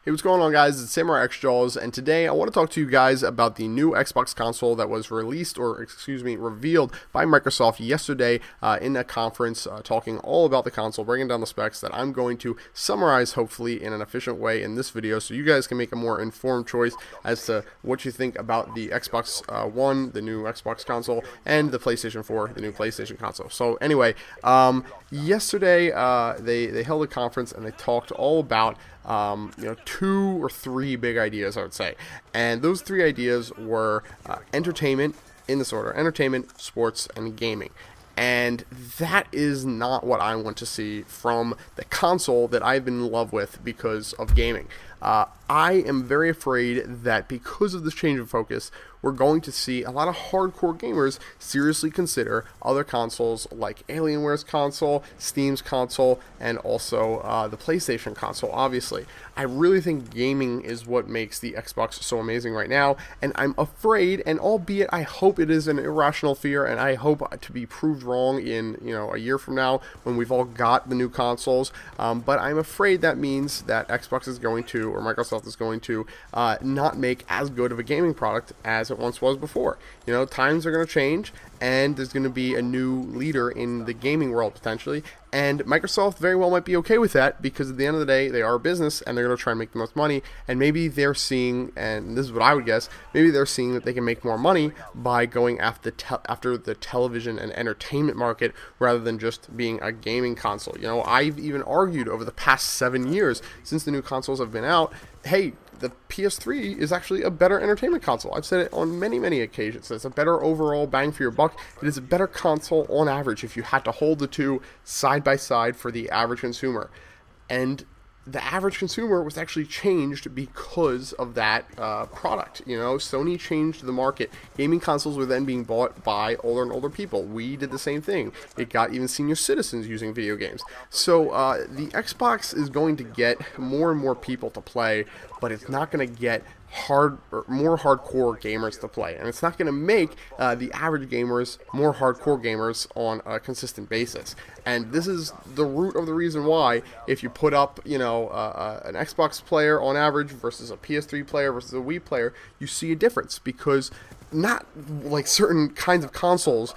Hey, what's going on, guys? It's Samurai xJawz, and today I want to talk to you guys about the new Xbox console that was released, or excuse me, revealed by Microsoft yesterday in a conference, talking all about the console, breaking down the specs that I'm going to summarize, hopefully, in an efficient way in this video, so you guys can make a more informed choice as to what you think about the Xbox One, the new Xbox console, and the PlayStation 4, the new PlayStation console. So anyway, yesterday they held a conference and they talked all about two or three big ideas, I would say. And those three ideas were entertainment, in this order: entertainment, sports, and gaming. And that is not what I want to see from the console that I've been in love with because of gaming. I am very afraid that because of this change of focus, we're going to see a lot of hardcore gamers seriously consider other consoles like Alienware's console, Steam's console, and also the PlayStation console, obviously. I really think gaming is what makes the Xbox so amazing right now, and I'm afraid, and albeit I hope it is an irrational fear, and I hope to be proved wrong in a year from now when we've all got the new consoles, but I'm afraid that means that Xbox is going to, or Microsoft is going to, not make as good of a gaming product as it once was before. Times are going to change, and there's going to be a new leader in the gaming world potentially, and Microsoft very well might be okay with that, because at the end of the day, they are a business and they're going to try and make the most money, and maybe they're seeing, and this is what I would guess, maybe they're seeing that they can make more money by going after the television and entertainment market rather than just being a gaming console. I've even argued over the past 7 years since the new consoles have been out, hey, the PS3 is actually a better entertainment console. I've said it on many, many occasions. It's a better overall bang for your buck. It is a better console on average if you had to hold the two side by side for the average consumer. And the average consumer was actually changed because of that product. Sony changed the market. Gaming consoles were then being bought by older and older people. We did the same thing. It got even senior citizens using video games. So the Xbox is going to get more and more people to play, but it's not going to get more hardcore gamers to play, and it's not going to make the average gamers more hardcore gamers on a consistent basis. And this is the root of the reason why, if you put up an Xbox player on average versus a PS3 player versus a Wii player, you see a difference, because not like certain kinds of consoles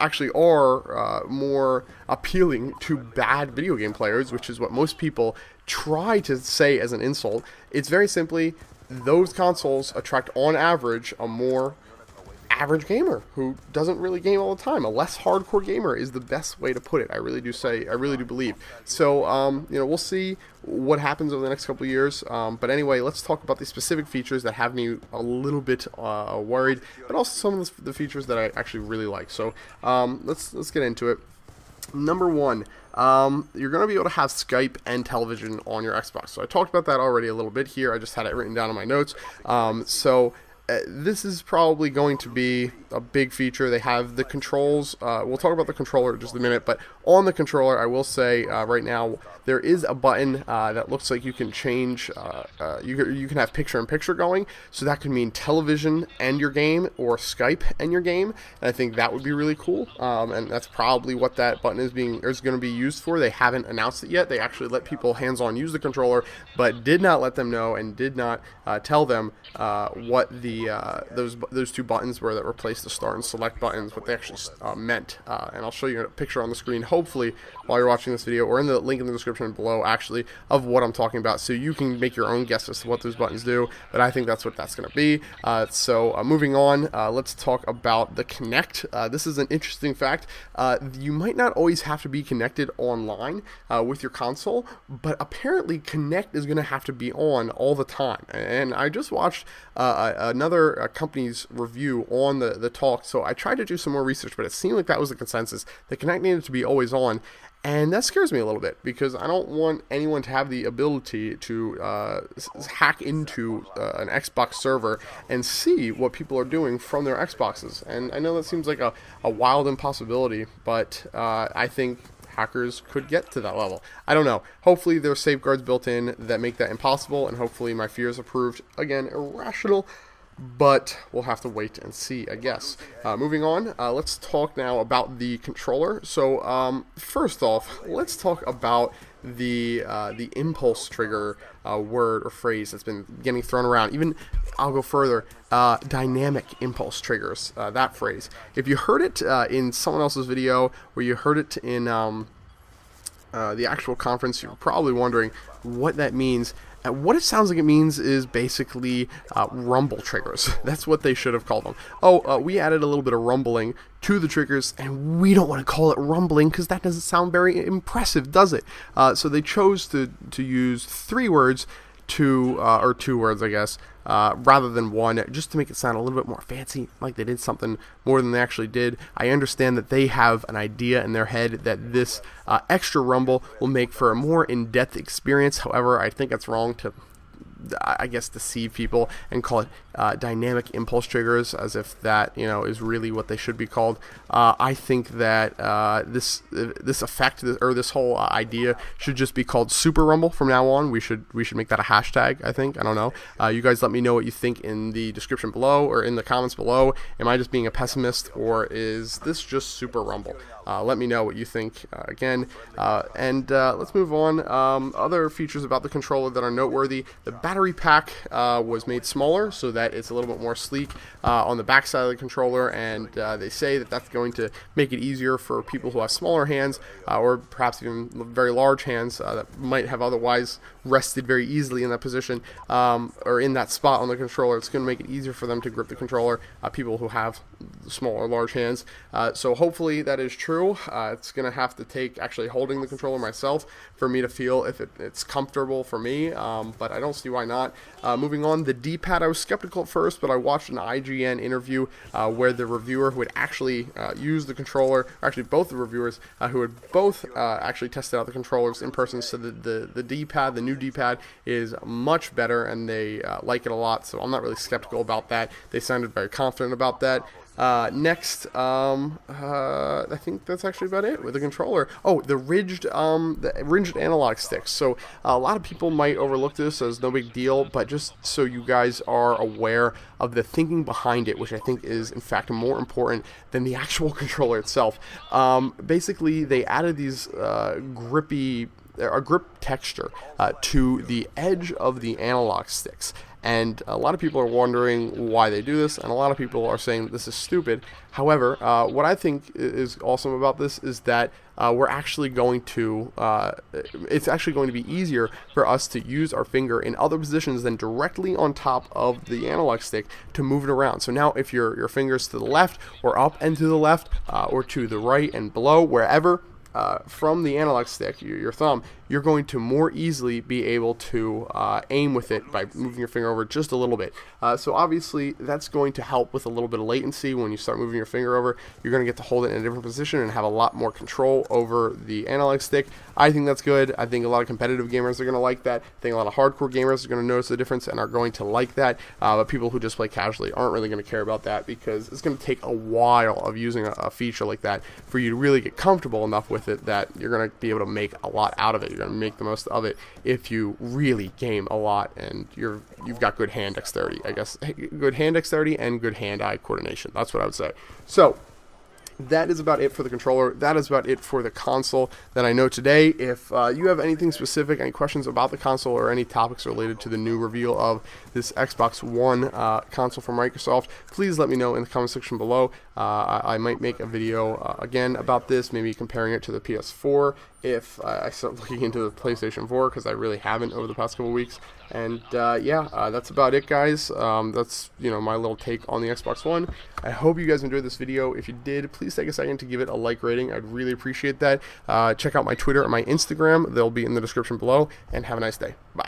actually are more appealing to bad video game players, which is what most people try to say as an insult. It's very simply, those consoles attract on average a more average gamer who doesn't really game all the time. A less hardcore gamer is the best way to put it. I really do believe. So, we'll see what happens over the next couple of years. But anyway, let's talk about the specific features that have me a little bit worried, but also some of the features that I actually really like. So, let's get into it. Number one, you're going to be able to have Skype and television on your Xbox. So I talked about that already a little bit here. I just had it written down in my notes. This is probably going to be a big feature. They have the controls. We'll talk about the controller in just a minute, but on the controller, I will say right now, there is a button that looks like you can change, you can have picture-in-picture going, so that could mean television and your game, or Skype and your game, and I think that would be really cool, and that's probably what that button is going to be used for. They haven't announced it yet. They actually let people hands-on use the controller, but did not let them know and did not tell them what those two buttons were that replaced the start and select buttons, what they actually meant, and I'll show you a picture on the screen, hopefully, while you're watching this video, or in the link in the description below, actually, of what I'm talking about, so you can make your own guess as to what those buttons do, but I think that's what that's going to be. Moving on, let's talk about the Kinect. This is an interesting fact. You might not always have to be connected online with your console, but apparently Kinect is going to have to be on all the time, and I just watched another company's review on the talk, so I tried to do some more research, but it seemed like that was the consensus. The Kinect needed to be always on, and that scares me a little bit, because I don't want anyone to have the ability to hack into an Xbox server and see what people are doing from their Xboxes. And I know that seems like a wild impossibility, but I think hackers could get to that level. I don't know. Hopefully there's safeguards built in that make that impossible, and hopefully my fears are proved, again, irrational, but we'll have to wait and see, I guess. Moving on, let's talk now about the controller. So first off, let's talk about the impulse trigger word or phrase that's been getting thrown around. Even I'll go further. Dynamic impulse triggers. That phrase. If you heard it in someone else's video, or you heard it in the actual conference, you're probably wondering what that means. What it sounds like it means is basically rumble triggers. That's what they should have called them. We added a little bit of rumbling to the triggers, and we don't want to call it rumbling because that doesn't sound very impressive, does it? So they chose to use 3 words or 2 words, I guess, rather than 1, just to make it sound a little bit more fancy, like they did something more than they actually did. I understand that they have an idea in their head that this extra rumble will make for a more in-depth experience. However, I think it's wrong to, I guess, deceive people and call it dynamic impulse triggers, as if that, is really what they should be called. I think that this effect, or this whole idea, should just be called Super Rumble from now on. We should make that a hashtag, I think. I don't know. You guys let me know what you think in the description below or in the comments below. Am I just being a pessimist, or is this just Super Rumble? Let me know what you think again. And let's move on. Other features about the controller that are noteworthy: the battery pack was made smaller so that it's a little bit more sleek on the back side of the controller, and they say that that's going to make it easier for people who have smaller hands, or perhaps even very large hands that might have otherwise rested very easily in that position, or in that spot on the controller. It's going to make it easier for them to grip the controller, people who have small or large hands. So hopefully that is true. It's going to have to take actually holding the controller myself for me to feel if it's comfortable for me, but I don't see why not. Moving on, the D-pad, I was skeptical at first, but I watched an IGN interview where the reviewer who had actually used the controller, or actually both the reviewers who had both actually tested out the controllers in person, said that the D-pad, the new D-pad, is much better, and they like it a lot, so I'm not really skeptical about that. They sounded very confident about that. Next, I think that's actually about it with the controller. The ridged analog sticks. So a lot of people might overlook this as no big deal, but just so you guys are aware of the thinking behind it, which I think is in fact more important than the actual controller itself. Basically, they added these grip texture to the edge of the analog sticks. And a lot of people are wondering why they do this, and a lot of people are saying this is stupid. However, what I think is awesome about this is that we're actually going to, it's actually going to be easier for us to use our finger in other positions than directly on top of the analog stick to move it around. So now if your finger's to the left, or up and to the left, or to the right and below, wherever, from the analog stick, your thumb, you're going to more easily be able to aim with it by moving your finger over just a little bit. So obviously that's going to help with a little bit of latency. When you start moving your finger over, you're going to get to hold it in a different position and have a lot more control over the analog stick. I think that's good. I think a lot of competitive gamers are going to like that. I think a lot of hardcore gamers are going to notice the difference and are going to like that. But people who just play casually aren't really going to care about that, because it's going to take a while of using a feature like that for you to really get comfortable enough with it that you're going to be able to make a lot out of it. You're going to make the most of it if you really game a lot and you've got good hand dexterity, I guess. Good hand dexterity and good hand-eye coordination. That's what I would say. So that is about it for the controller. That is about it for the console that I know today. If you have anything specific, any questions about the console, or any topics related to the new reveal of this Xbox One console from Microsoft, please let me know in the comment section below. I might make a video again about this, maybe comparing it to the PS4 if I start looking into the PlayStation 4, because I really haven't over the past couple weeks. And that's about it, guys. That's my little take on the Xbox One. I hope you guys enjoyed this video. If you did, please take a second to give it a like rating. I'd really appreciate that. Check out my Twitter and my Instagram. They'll be in the description below. And have a nice day. Bye.